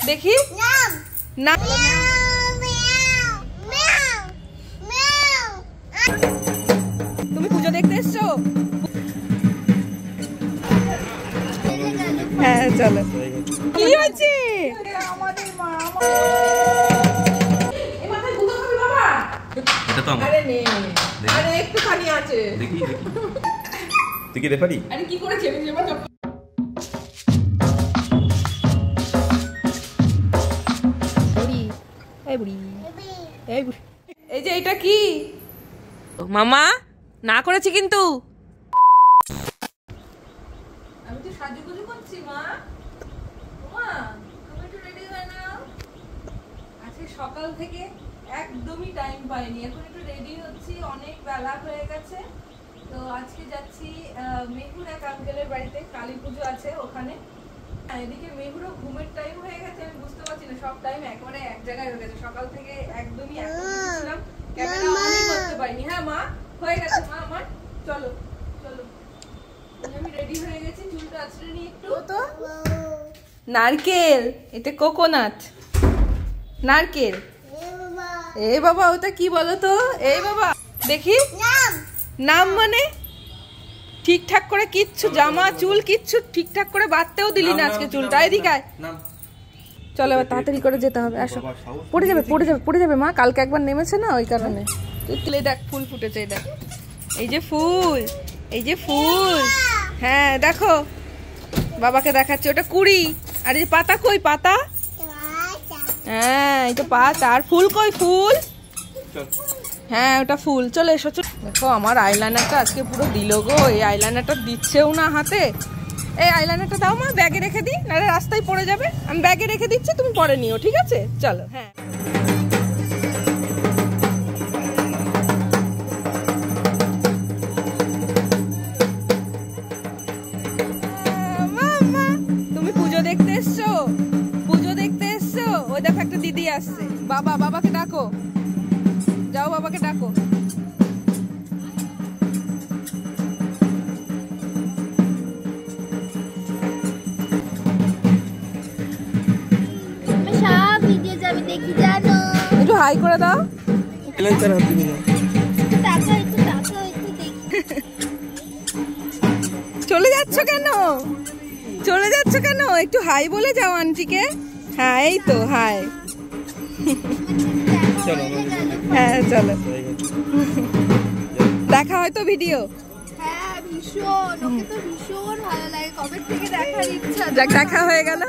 দেখি না। তুমি পুজো দেখতে এসছো? হ্যাঁ চলো। কি হয়েছে? এটা তো আমার। আরে নে, আরে একটুখানি আছে। দেখি তুই কি রেফারি? আরে কি করেছে? এই যে এটা কি মামা না করেছি কিন্তু আমি তো সাজুগুজু করছি। মা মা তুমি একটু রেডি হয়ে নাও। আজকে সকাল থেকে একদমই টাইম পাইনি, এখন একটু রেডি হচ্ছি, অনেক বেলা হয়ে গেছে। তো আজকে যাচ্ছি মেহুর এক আঙ্কেলের বাড়িতে, কালী পুজো আছে ওখানে। এদিকে মেহুরও ঘুমের টাইম হয়ে গেছে, আমি বুঝতে পারছি না, সব টাইম একেবারে এক জায়গায় হয়ে গেছে। সকাল থেকে একদমই ছিলাম, ক্যামেরা অনই করতে পারিনি। হ্যাঁ মা হয়ে গেছে। মা আমার চলো চলো, আমি রেডি হয়ে গেছি, চুলটা আছড়ে নিই একটু। নারকেল, এটা কোকোনাট নারকেল। এ বাবা ওটা কি বলো তো? এই বাবা দেখি নাম মানে ঠিকঠাক করে কিচ্ছু জামা চুল কিচ্ছু ঠিকঠাক করে বাঁধতেও দিলি না আজকে চুলটা। এদিকে চলো এবার তাড়াতাড়ি করে যেতে হবে। আসো, পড়ে যাবে পড়ে যাবে পড়ে যাবে। মা কালকে একবার নেমেছে না, ওই কারণে। তুই দেখ ফুল ফুটেছে, এই দেখ, এই যে ফুল, এই যে ফুল। হ্যাঁ দেখো, বাবাকে দেখাচ্ছে, ওটা কুড়ি। আর এই পাতা কই? পাতা, হ্যাঁ এই তো পাতা। আর ফুল কই? ফুল, হ্যাঁ ওটা ফুল। চলে এসো। দেখো আমার আইলাইনারটা আজকে পুরো দিল গো। এই আইলাইনারটা দিচ্ছেও না হাতে। এই আইলাইনারটা দাও মা, ব্যাগে রেখে দিই, নাহলে রাস্তায় পড়ে যাবে। আমি ব্যাগে রেখে দিচ্ছি, তুমি পরে নিও, ঠিক আছে? চলো। হ্যাঁ তুমি পুজো দেখতে এসছো? পুজো দেখতে এসছো? ওই দেখো একটা দিদি আসছে। বাবা, বাবাকে ডাকো, যাও বাবাকে ডাকো। একটু হাই করে দাও। চলে যাচ্ছ কেন? চলে যাচ্ছ কেন? একটু হাই বলে যাও আন্টিকে। হ্যাঁ এই তো হাই। হ্যাঁ চলো, দেখা হয়তো ভিডিও। দেখা হয়ে গেল।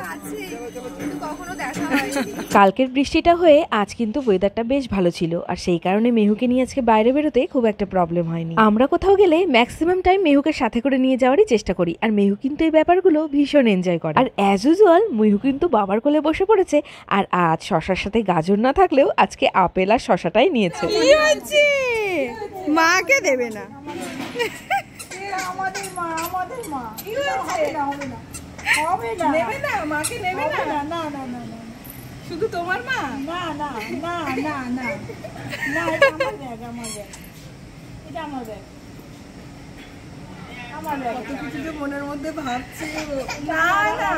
কালকের বৃষ্টিটা হয়ে আজ কিন্তু ওয়েদারটা বেশ ভালো ছিল, আর সেই কারণে মেহুকে নিয়ে আজকে বাইরে বেরোতে খুব একটা প্রবলেম হয়নি। আমরা কোথাও গেলে ম্যাক্সিমাম টাইম মেহুকে সাথে করে নিয়ে যাওয়ারই চেষ্টা করি, আর মেহু কিন্তু এই ব্যাপারগুলো ভীষণ এনজয় করে। আর অ্যাজ ইউজুয়াল মেহু কিন্তু বাবার কোলে বসে পড়েছে, আর আজ শশার সাথে গাজর না থাকলেও আজকে আপেল আর শশাটাই নিয়েছে। কি হচ্ছে? মাকে দেবে না? আমাদের মা, আমাদের মা। কি হয়েছে? হবে না, নেবে না, মাকে নেবে না। না না না না, শুধু তোমার মা? না না না না না না, এটা আমার ব্যাগ, আমার ব্যাগ, এটা আমার ব্যাগ, আমার ব্যাগ। কত কিছু যে মনের মধ্যে ভাবছি। না না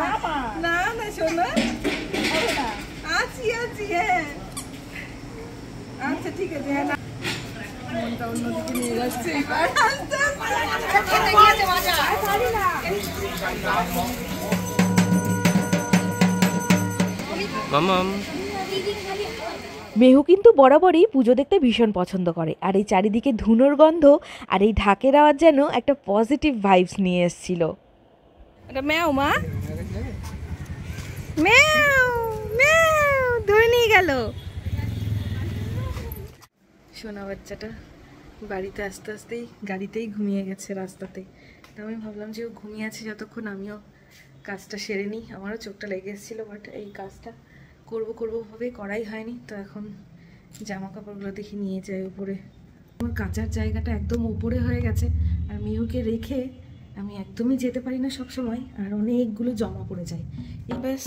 না না, শোনো, হবে না। আছি আছি, হ্যাঁ আচ্ছা ঠিক আছে। হ্যাঁ মনটা অন্যদিকে নিয়ে যাচ্ছে। মেহু কিন্তু বরাবরই পুজো দেখতে ভীষণ পছন্দ করে, আর এই চারিদিকে ধুনোর গন্ধ আর এই ঢাকের আওয়াজ যেন একটা পজিটিভ ভাইবস নিয়ে এসেছিল। এটা ম্যাও মা, ম্যাও ম্যাও ধরে নিয়ে গেল। সোনা বাচ্চাটা বাড়িতে আস্তে আস্তেই গাড়িতেই ঘুমিয়ে গেছে রাস্তাতে। তো আমি ভাবলাম যে ও ঘুমিয়ে আছে যতক্ষণ, আমিও কাজটা সেরে নিই। আমারও চোখটা লেগে এসেছিলো, বাট এই কাজটা করবো ভাবে করাই হয়নি। তো এখন জামা কাপড়গুলো দেখি নিয়ে যাই উপরে। আমার কাচার জায়গাটা একদম উপরে হয়ে গেছে, আর মিহুকে রেখে আমি একদমই যেতে পারি না সব সময়, আর অনেকগুলো জমা পড়ে যায়। এই ব্যাস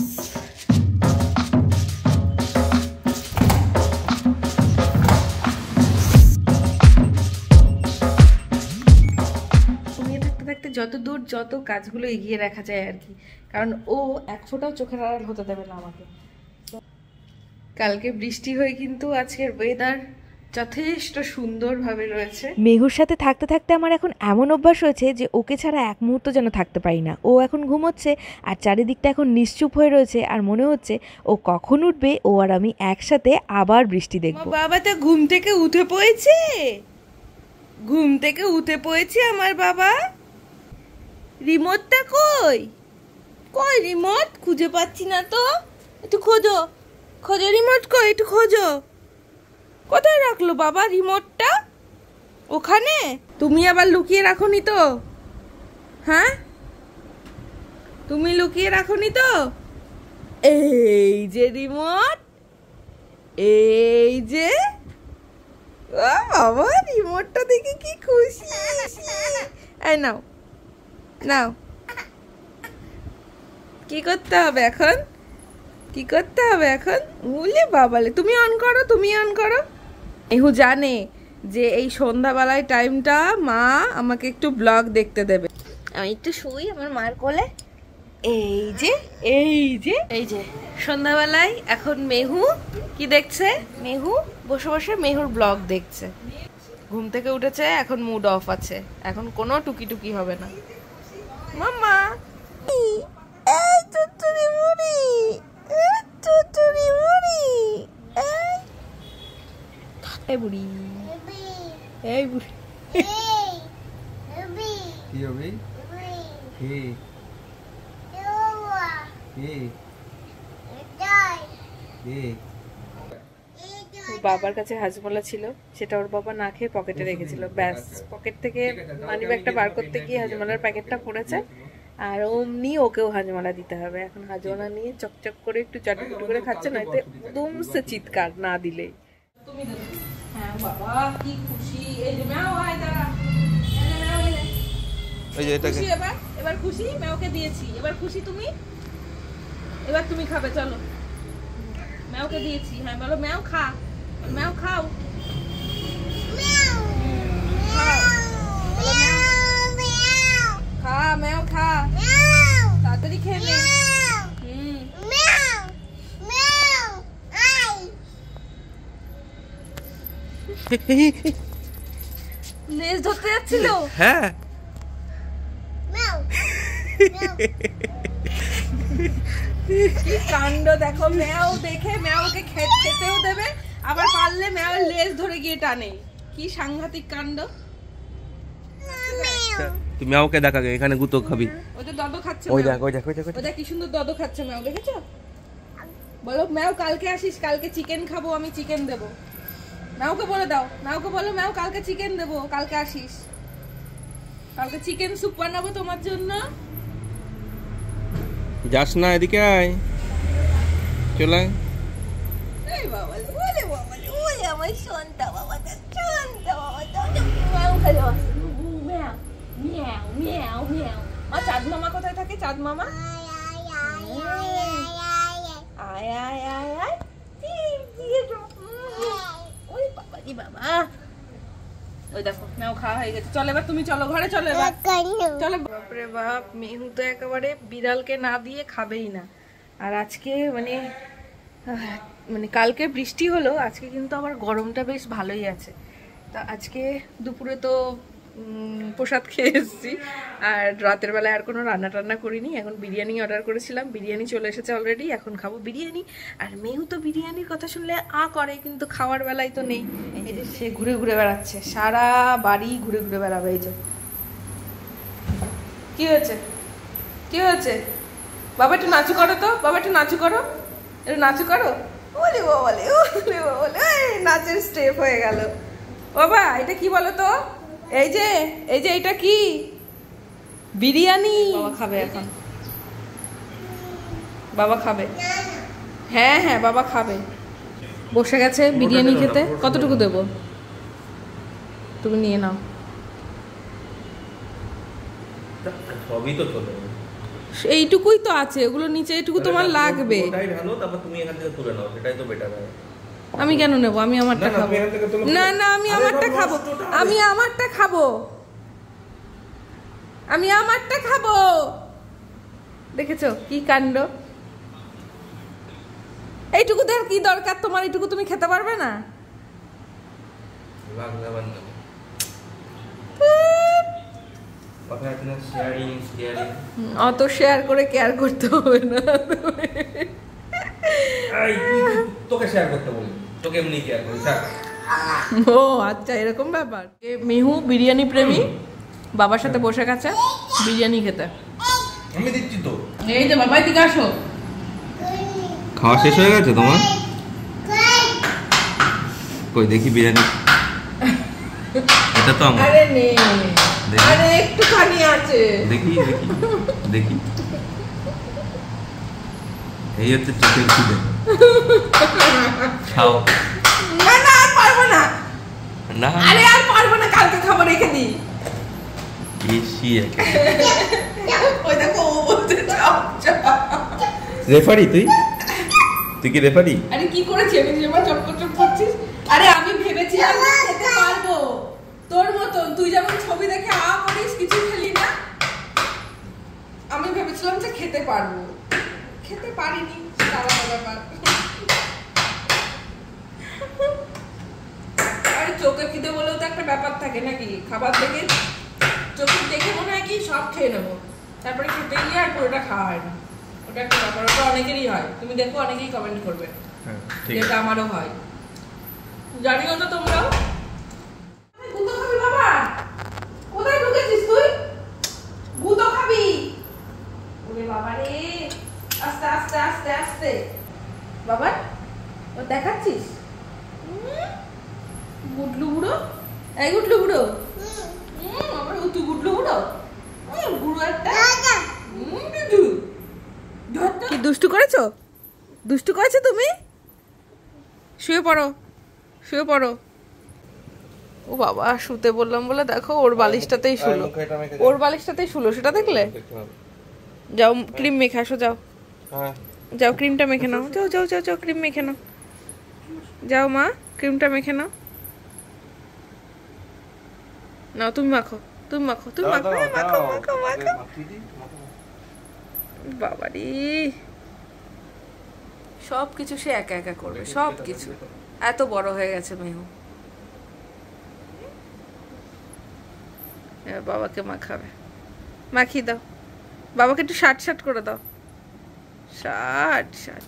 যত দূর যত কাজগুলো এগিয়ে রাখা যায় আর কি, কারণ ও এক ফোঁটাও চোখের আড়াল হতে দেবে না আমাকে। কালকে বৃষ্টি হয়ে কিন্তু আজকের ওয়েদার যথেষ্ট সুন্দরভাবে রয়েছে। মেহুর সাথে থাকতে থাকতে আমার এখন এমন অভ্যাস হয়েছে যে ওকে ছাড়া এক মুহূর্ত যেন থাকতে পারি না। ও এখন ঘুমোচ্ছে আর চারিদিকটা এখন নিশ্চুপ হয়ে রয়েছে, আর মনে হচ্ছে ও কখন উঠবে ও আর আমি একসাথে আবার বৃষ্টি দেখবো। বাবা তো ঘুম থেকে উঠে পড়েছে, ঘুম থেকে উঠে পড়েছে আমার বাবা। রিমোটটা কই? কই রিমোট? খুঁজে পাচ্ছি না তো, একটু খোঁজো, খোঁজো রিমোট কই, একটু খোঁজো। কোথায় রাখলো বাবা রিমোটটা? ওখানে? তুমি আবার লুকিয়ে রাখোনি তো? হ্যাঁ, তুমি লুকিয়ে রাখোনি তো? এই যে রিমোট, এই যে। ও বাবা, রিমোটটা দেখে কি খুশি। এই নাও, নাও। কি করতে হবে এখন? কি করতে হবে এখন? বলে বাবালে, তুমি অন করো, তুমি অন করো। মেহু জানে যে এই সন্ধ্যাবেলায় টাইমটা মা আমাকে একটু ব্লগ দেখতে দেবে। আমি একটু শুই আমার মার কোলে। এই যে, এই যে, এই যে সন্ধ্যাবেলায় এখন মেহু কি দেখছে? মেহু বসে বসে মেহুর ব্লগ দেখছে। ঘুম থেকে উঠেছে, এখন মুড অফ আছে, এখন কোনো টুকি টুকি হবে না। মাম্মা, এই চুচুরি মুড়ি, এই চুচুরি মুড়ি, এই বুড়ি, এই বুড়ি। কি হবে? কি? বাবার কাছে হাজমোলা ছিল, সেটা ওর বাবা না খেয়ে পকেটে রেখেছিল। ব্যাস, পকেট থেকে মানিব্যাগটা বার করতে গিয়ে হাজমোলার প্যাকেটটা পড়েছে, আর অমনি ওকেও হাজমোলা দিতে হবে। এখন হাজমোলা নিয়ে চকচক করে একটু চটপট করে খাচ্ছে, নয়তো দুমসে চিৎকার না দিলে। তুমি দেবে? হ্যাঁ বাবা, কি খুশি। এই যে ম্যাও, আয় দাঁড়া। এই যে এটাকে এবার এবার খুশি, ম্যাওকে দিয়েছি, এবার খুশি তুমি। এবার তুমি খাবে, চলো। ম্যাওকে দিয়েছি, হ্যাঁ বলো ম্যাও খা, ম্যাও খাও, খা ম্যাও খা, তাড়াতাড়ি খেয়ে নে। লেজ ধরতে যাচ্ছিল। হ্যাঁ, কি কাণ্ড দেখো, ম্যাও দেখে ম্যাওকে খেতেও দেবে, আবার পারলে ম্যাও লেজ ধরে গিয়ে টানে। কি সাংঘাতিক কাণ্ড। তুই ম্যাওকে দেখা, এখানে গুতো খাবি। ওই তো দদ খাচ্ছে, ওই দেখ, ওই দেখ, ওই দেখ, ওই দেখ কি সুন্দর দদ খাচ্ছে ম্যাও, দেখেছো? বলো ম্যাও কালকে আসিস, কালকে চিকেন খাবো, আমি চিকেন দেবো। ম্যাওকে বলে দাও, ম্যাওকে বলো ম্যাও কালকে চিকেন দেবো, কালকে আসিস, কালকে চিকেন স্যুপ বানাবো তোমার জন্য। যাস না, এদিকে আয়, চলে আয়। এই বাবা, ওরে বাবা, ওরে আমার শান্তা বাবাটা, শান্তা বাবাটা, ম্যাও খেলে আসে। ম্যাও ম্যাও ম্যাও ম্যাও। আর চাঁদ মামা কোথায় থাকে? চাঁদ মামা আয় আয় আয় আয়। ওই বাবা রে বাবা, ওই দেখো ম্যাও খাওয়া হয়ে গেছে। চলো এবার তুমি চলো ঘরে, চলো এবার চলো। বাপরে বাপ, মেহু তো একেবারে বিড়ালকে না দিয়ে খাবেই না। আর আজকে মানে কালকে বৃষ্টি হলো, আজকে কিন্তু আবার গরমটা বেশ ভালোই আছে। তা আজকে দুপুরে তো প্রসাদ খেয়ে এসেছি, আর রাতের বেলায় আর কোনো রান্না টান্না করিনি। এখন বিরিয়ানি অর্ডার করেছিলাম, বিরিয়ানি চলে এসেছে অলরেডি, এখন খাবো বিরিয়ানি। আর মেহু তো বিরিয়ানির কথা শুনলে করে, কিন্তু খাওয়ার বেলায় তো নেই। এই যে সে ঘুরে ঘুরে বেড়াচ্ছে, সারা বাড়ি ঘুরে ঘুরে বেড়াবে। এই যে কি হয়েছে, কি হয়েছে? বাবা একটু নাচু করো তো, বাবা একটু নাচু করো, একটু নাচু করো। ওলে বাবালে, ওলে বাবালে, নাচের স্টেপ হয়ে গেল। বাবা এটা কি বলো তো? এই যে এটা কি? বিরিয়ানি। বাবা খাবে এখন, বাবা খাবে। হ্যাঁ হ্যাঁ বাবা খাবে, বসে গেছে বিরিয়ানি খেতে। কতটুকু দেবো? তুমি নিয়ে নাও। সবই তো চলে, এইটুকুই তো আছে, ওগুলো নিচে এইটুকু তোমার লাগবে। ওটাই ভালো, তারপর তুমি এখান থেকে তুলে নাও, সেটাই তো বেটার হয়। আমি কেন নেব? আমি আমারটা খাবো। না না, আমি আমারটা খাবো, আমি আমারটা খাবো, আমি আমারটা খাবো। দেখেছো কি কাণ্ড? এইটুকু দেওয়ার কি দরকার তোমার? এইটুকু তুমি খেতে পারবে না? অত শেয়ার করে কেয়ার করতে হবে না। তোকে শেয়ার করতে বলি, তোকে এমনি কেয়ার করি। ও আচ্ছা, এরকম ব্যাপার। মিহু বিরিয়ানি প্রেমী, বাবার সাথে বসে গেছে বিরিয়ানি খেতে। আমি দিচ্ছি তো। এই যে বাবা, এদিকে আসো। খাওয়া শেষ হয়ে গেছে তোমার? কই দেখি বিরিয়ানি। এটা তো আমার। আরে নে, আরে একটুখানি আছে। দেখি দেখি দেখি। এই হচ্ছে চিকেন খিদে। খাও। না না, আর পারবো না। না আরে আর পারবো না, কালকে খাবো, রেখে দিই। এসি একে। ওই দেখো ও বলছে যাও যাও। রেফারি তুই? তুই কি রেফারি? আরে কি করেছি আমি, যেমন চটপট করছিস? আরে আমি ভেবেছিলাম খেতে পারবো তোর মতন, তুই যেমন ছবি দেখে আ করিস, কিছু খেলি না। আমি ভেবেছিলাম যে খেতে পারবো, খেতে পারিনি, আলাদা ব্যাপার। আরে চোখে খিদে বলেও তো একটা ব্যাপার থাকে নাকি? খাবার দেখে চোখে দেখে মনে হয় কি সব খেয়ে নেবো, তারপরে খেতে গিয়ে আর পুরোটা খাওয়া হয় না। ওটা একটা ব্যাপার, ওটা অনেকেরই হয়। তুমি দেখো অনেকেই কমেন্ট করবে, যেটা আমারও হয়। জানিও তো তোমরাও। গুঁতো খাবি বাবা? কোথায় ঢুকেছিস তুই? গুঁতো খাবি? ওরে বাবা রে, আস্তে আস্তে আস্তে আস্তে। বাবা ও দেখাচ্ছিস? গুডলু বুড়ো, এই গুডলু বুড়ো। আবার তুই গুডলু বুড়ো, বুড়ো একটা। কি দুষ্টু করেছো? দুষ্টু করেছো তুমি? শুয়ে পড়ো, শুয়ে পড়ো। ও বাবা, শুতে বললাম বলে দেখো ওর বালিশটাতেই শুলো, ওর বালিশটাতেই শুলো, সেটা দেখলে? যাও ক্রিম মেখে আসো, যাও যাও ক্রিমটা মেখে নাও, যাও যাও যাও যাও ক্রিম মেখে নাও, যাও মা ক্রিমটা মেখে নাও। নাও তুমি মাখো, তুমি মাখো, তুমি মাখো, মাখো মাখো মাখো। বাবারি, সব কিছু সে একা একা করবে, সব কিছু। এত বড় হয়ে গেছে মেহু। বাবাকে মাখাবে, মাখিয়ে দাও বাবাকে, একটু শার্ট শার্ট করে দাও, শার্ট শার্ট।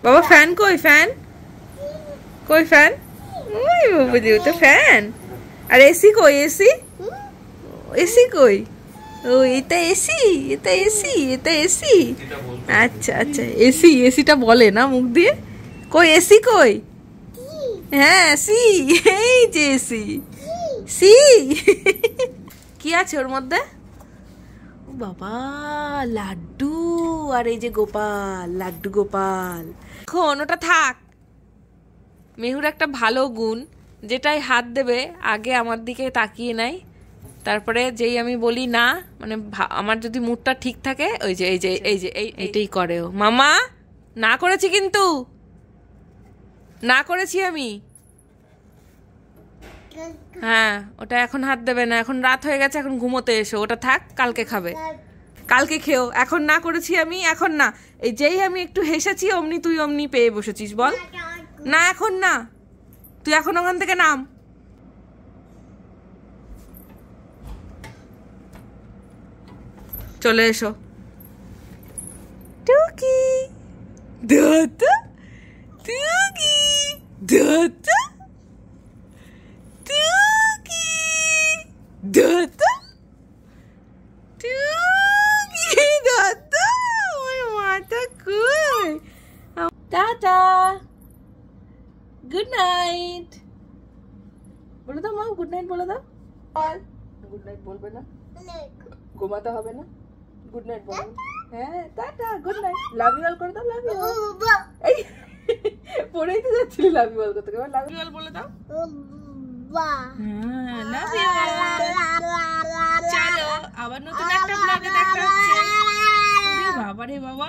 বাবা ফ্যান কই? ফ্যান কই? ফ্যান ওই বাবা দিও তো ফ্যান। আর এসি কই? এসি, এসি কই? ও এটা এসি, এটা এসি, এটা এসি। আচ্ছা আচ্ছা, এসি, এসিটা বলে না মুখ দিয়ে। কই এসি কই? হ্যাঁ সি, এই যে এসি, সি। কি আছে ওর মধ্যে? ও বাবা, লাড্ডু। আর এই যে গোপাল, লাড্ডু গোপাল। এখন ওটা থাক। মেহুর একটা ভালো গুণ, যেটাই হাত দেবে আগে আমার দিকে তাকিয়ে নেয়, তারপরে যেই আমি বলি না, মানে আমার যদি মুডটা ঠিক থাকে, ওই যে এই যে এই যে এইটাই করে ও। মামা না করেছি, কিন্তু না করেছি আমি। হ্যাঁ, ওটা এখন হাত দেবে না, এখন রাত হয়ে গেছে, এখন ঘুমোতে এসো, ওটা থাক, কালকে খাবে, কালকে খেও। এখন না করেছি আমি, এখন না। এই যেই আমি একটু হেসেছি অমনি তুই অমনি পেয়ে বসেছিস, বল না এখন না, তুই এখন ওখান থেকে নাম। চলে এসো। টুকি দাদা, টুকি দাদা, টুকি দাদা, টুকি দাদা। আমার মাথা কই? টাটা, গুড নাইট বলে দাও মা, গুড নাইট বলে দাও। গুড নাইট বলবে না, ঘুমাতে হবে না, গুড নাইট বলবে। হ্যাঁ tata, good night, love you all করে দাও, লাভ ইউ। এই পড়েই তো যাচ্ছিলি লাভ ইউ অল করতে, এবার লাভ ইউ অল বলে দাও। হ্যাঁ লাভ ইউ। চলো আবার নতুন একটা ব্লগে দেখা হচ্ছে। বাবা রে বাবা।